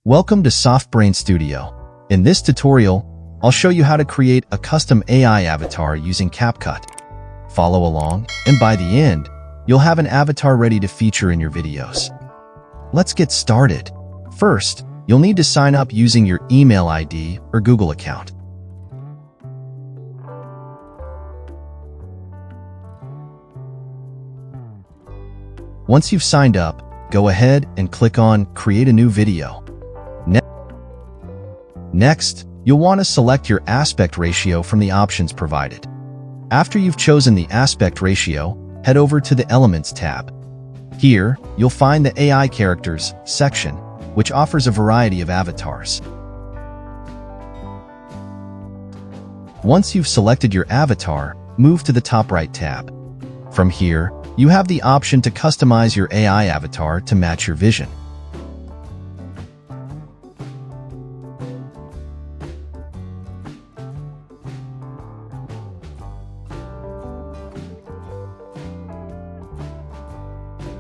Welcome to SoftBrain Studio. In this tutorial, I'll show you how to create a custom AI avatar using CapCut. Follow along, and by the end, you'll have an avatar ready to feature in your videos. Let's get started. First, you'll need to sign up using your email ID or Google account. Once you've signed up, go ahead and click on Create a new video. Next, you'll want to select your aspect ratio from the options provided. After you've chosen the aspect ratio, head over to the Elements tab. Here, you'll find the AI Characters section, which offers a variety of avatars. Once you've selected your avatar, move to the top right tab. From here, you have the option to customize your AI avatar to match your vision.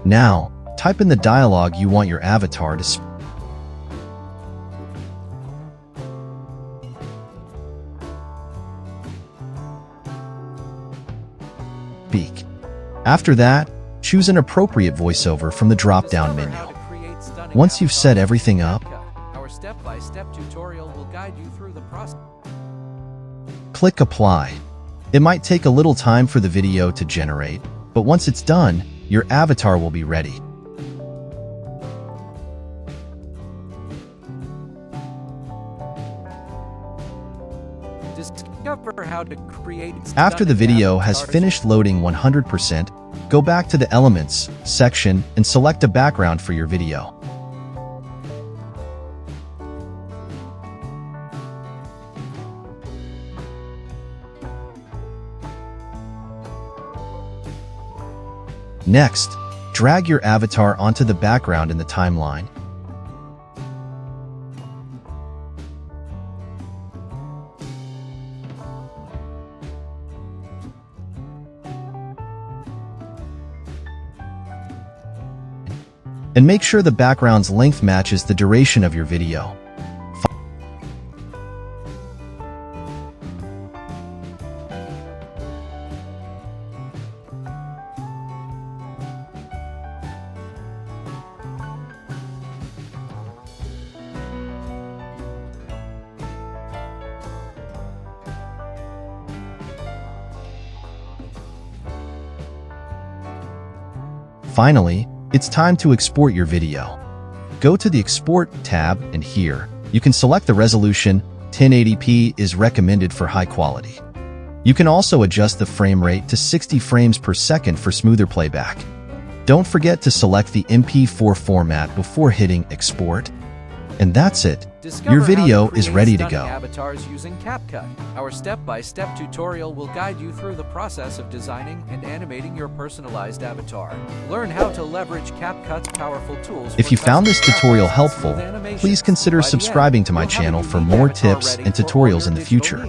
Now, type in the dialogue you want your avatar to speak. After that, choose an appropriate voiceover from the drop-down menu. Once you've set everything up, our step-by-step tutorial will guide you through the process. Click Apply. It might take a little time for the video to generate, but once it's done, your avatar will be ready. Discover how to create. After the video has finished loading 100%, go back to the Elements section and select a background for your video. Next, drag your avatar onto the background in the timeline. And make sure the background's length matches the duration of your video. Finally, it's time to export your video. Go to the Export tab, and here, you can select the resolution. 1080p is recommended for high quality. You can also adjust the frame rate to 60 frames per second for smoother playback. Don't forget to select the MP4 format before hitting Export. And that's it. Your video is ready to go. Avatars using CapCut. Our step-by-step tutorial will guide you through the process of designing and animating your personalized avatar. Learn how to leverage CapCut's powerful tools. If you found this tutorial helpful, please consider subscribing to my channel for more tips and tutorials in the future.